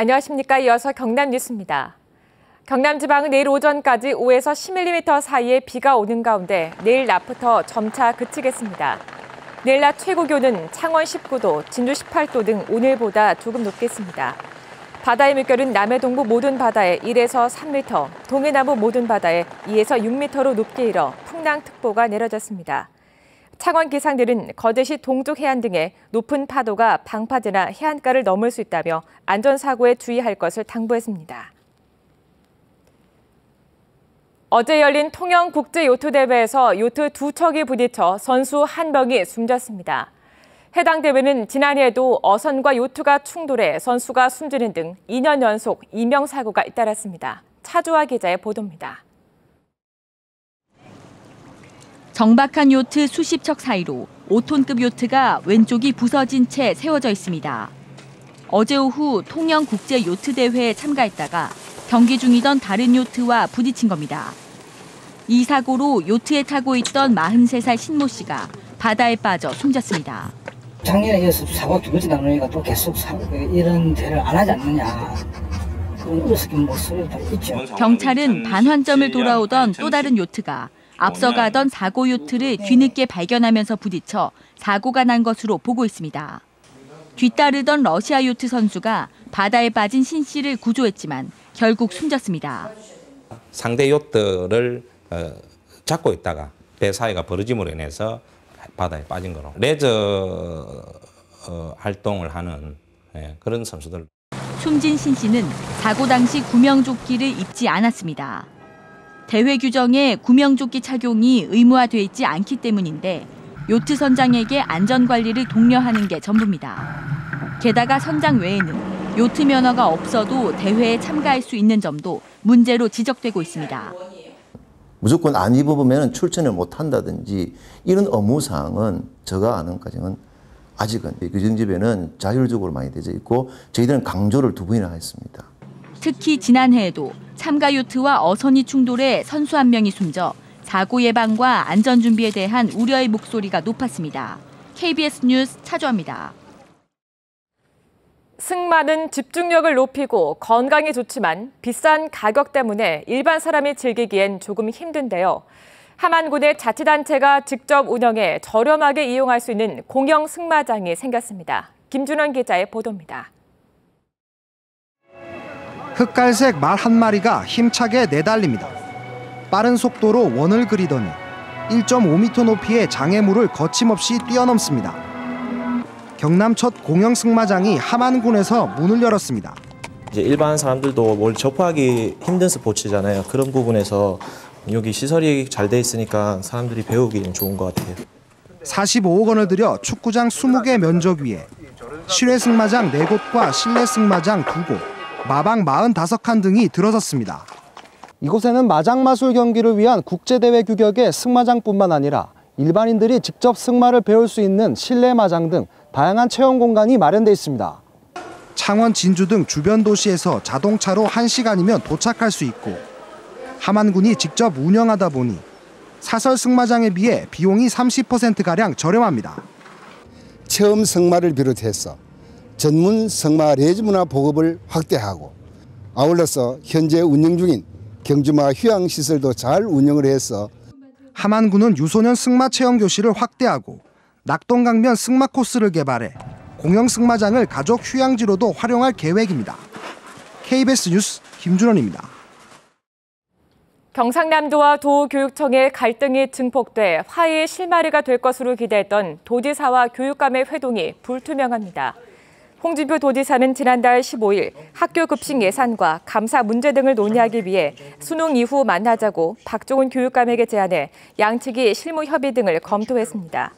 안녕하십니까. 이어서 경남 뉴스입니다. 경남 지방은 내일 오전까지 5에서 10mm 사이에 비가 오는 가운데 내일 낮부터 점차 그치겠습니다. 내일 낮 최고 기온은 창원 19도, 진주 18도 등 오늘보다 조금 높겠습니다. 바다의 물결은 남해동부 모든 바다에 1에서 3m, 동해남부 모든 바다에 2에서 6m로 높게 일어 풍랑특보가 내려졌습니다. 창원 기상대는 거제시 동쪽 해안 등에 높은 파도가 방파제나 해안가를 넘을 수 있다며 안전사고에 주의할 것을 당부했습니다. 어제 열린 통영국제요트대회에서 요트 2척이 부딪혀 선수 1명이 숨졌습니다. 해당 대회는 지난해에도 어선과 요트가 충돌해 선수가 숨지는 등 2년 연속 인명사고가 잇따랐습니다. 차주아 기자의 보도입니다. 정박한 요트 수십 척 사이로 5톤급 요트가 왼쪽이 부서진 채 세워져 있습니다. 어제 오후 통영국제요트대회에 참가했다가 경기 중이던 다른 요트와 부딪힌 겁니다. 이 사고로 요트에 타고 있던 43살 신모 씨가 바다에 빠져 숨졌습니다. 작년에 이어서 사고가 두 번째 나누니까 또 계속 이런 대를 안 하지 않느냐. 그런 어스킨 목소리도 있죠. 경찰은 반환점을 돌아오던 또 다른 요트가 앞서가던 사고 요트를 뒤늦게 발견하면서 부딪혀 사고가 난 것으로 보고 있습니다. 뒤따르던 러시아 요트 선수가 바다에 빠진 신 씨를 구조했지만 결국 숨졌습니다. 상대 요트를 잡고 있다가 배 사이가 벌어짐으로 인해서 바다에 빠진 거로. 레저 활동을 하는 그런 선수들. 숨진 신 씨는 사고 당시 구명조끼를 입지 않았습니다. 대회 규정에 구명조끼 착용이 의무화돼 있지 않기 때문인데 요트 선장에게 안전관리를 독려하는 게 전부입니다. 게다가 선장 외에는 요트 면허가 없어도 대회에 참가할 수 있는 점도 문제로 지적되고 있습니다. 무조건 안 입어보면 출전을 못한다든지 이런 업무사항은 제가 아는 까지는 아직은 규정집에는 자율적으로 많이 되어 있고 저희들은 강조를 2번이나 했습니다. 특히 지난해에도 참가 요트와 어선이 충돌해 선수 1명이 숨져 사고 예방과 안전 준비에 대한 우려의 목소리가 높았습니다. KBS 뉴스 차주아입니다. 승마는 집중력을 높이고 건강에 좋지만 비싼 가격 때문에 일반 사람이 즐기기엔 조금 힘든데요. 함안군의 자치단체가 직접 운영해 저렴하게 이용할 수 있는 공영 승마장이 생겼습니다. 김준원 기자의 보도입니다. 흑갈색 말 한 마리가 힘차게 내달립니다. 빠른 속도로 원을 그리더니 1.5m 높이의 장애물을 거침없이 뛰어넘습니다. 경남 첫 공영 승마장이 함안군에서 문을 열었습니다. 이제 일반 사람들도 뭘 접하기 힘든 스포츠잖아요. 그런 부분에서 여기 시설이 잘 돼 있으니까 사람들이 배우기는 좋은 것 같아요. 45억 원을 들여 축구장 20개 면적 위에 실외 승마장 4곳과 실내 승마장 2곳, 마방 45칸 등이 들어섰습니다. 이곳에는 마장 마술 경기를 위한 국제대회 규격의 승마장뿐만 아니라 일반인들이 직접 승마를 배울 수 있는 실내 마장 등 다양한 체험 공간이 마련돼 있습니다. 창원, 진주 등 주변 도시에서 자동차로 1시간이면 도착할 수 있고 함안군이 직접 운영하다 보니 사설 승마장에 비해 비용이 30%가량 저렴합니다. 체험 승마를 비롯해서 전문 승마 레지 문화 보급을 확대하고 아울러서 현재 운영 중인 경주마 휴양시설도 잘 운영을 해서 함안군은 유소년 승마 체험 교실을 확대하고 낙동강변 승마 코스를 개발해 공영 승마장을 가족 휴양지로도 활용할 계획입니다. KBS 뉴스 김준원입니다. 경상남도와 도교육청의 갈등이 증폭돼 화해의 실마리가 될 것으로 기대했던 도지사와 교육감의 회동이 불투명합니다. 홍준표 도지사는 지난달 15일 학교 급식 예산과 감사 문제 등을 논의하기 위해 수능 이후 만나자고 박종훈 교육감에게 제안해 양측이 실무 협의 등을 검토했습니다.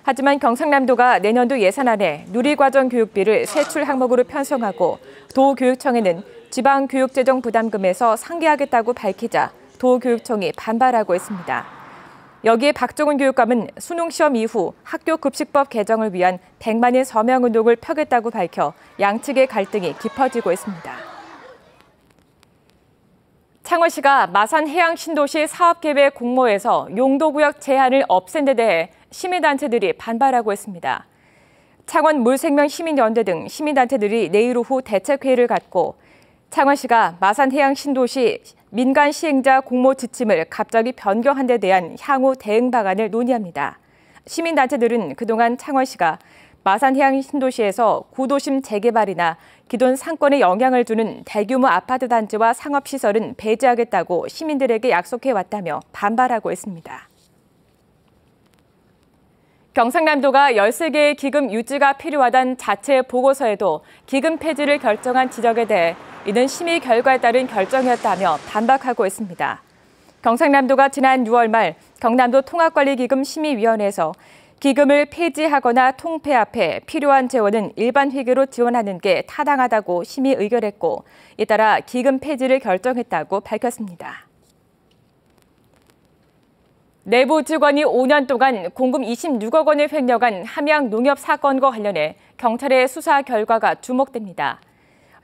하지만 경상남도가 내년도 예산안에 누리과정 교육비를 세출 항목으로 편성하고 도교육청에는 지방교육재정 부담금에서 상기하겠다고 밝히자 도교육청이 반발하고 있습니다. 여기에 박종훈 교육감은 수능시험 이후 학교급식법 개정을 위한 100만인 서명운동을 펴겠다고 밝혀 양측의 갈등이 깊어지고 있습니다. 창원시가 마산해양신도시 사업계획 공모에서 용도구역 제한을 없앤 데 대해 시민단체들이 반발하고 있습니다. 창원 물생명시민연대 등 시민단체들이 내일 오후 대책회의를 갖고 창원시가 마산해양신도시 민간 시행자 공모 지침을 갑자기 변경한 데 대한 향후 대응 방안을 논의합니다. 시민단체들은 그동안 창원시가 마산해양신도시에서 구도심 재개발이나 기존 상권에 영향을 주는 대규모 아파트 단지와 상업시설은 배제하겠다고 시민들에게 약속해왔다며 반발하고 있습니다. 경상남도가 13개의 기금 유지가 필요하다는 자체 보고서에도 기금 폐지를 결정한 지적에 대해 이는 심의 결과에 따른 결정이었다며 반박하고 있습니다. 경상남도가 지난 6월 말 경남도 통합관리기금 심의위원회에서 기금을 폐지하거나 통폐합해 필요한 재원은 일반 회계로 지원하는 게 타당하다고 심의 의결했고 잇따라 기금 폐지를 결정했다고 밝혔습니다. 내부 직원이 5년 동안 공금 26억 원을 횡령한 함양 농협 사건과 관련해 경찰의 수사 결과가 주목됩니다.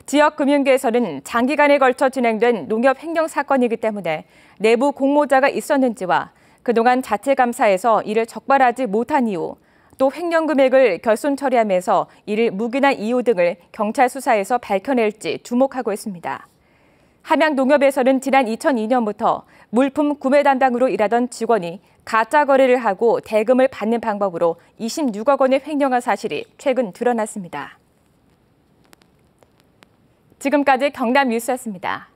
지역 금융계에서는 장기간에 걸쳐 진행된 농협 횡령 사건이기 때문에 내부 공모자가 있었는지와 그동안 자체감사에서 이를 적발하지 못한 이유, 또 횡령 금액을 결손 처리하면서 이를 묵인한 이유 등을 경찰 수사에서 밝혀낼지 주목하고 있습니다. 함양농협에서는 지난 2002년부터 물품 구매 담당으로 일하던 직원이 가짜 거래를 하고 대금을 받는 방법으로 26억 원을 횡령한 사실이 최근 드러났습니다. 지금까지 경남 뉴스였습니다.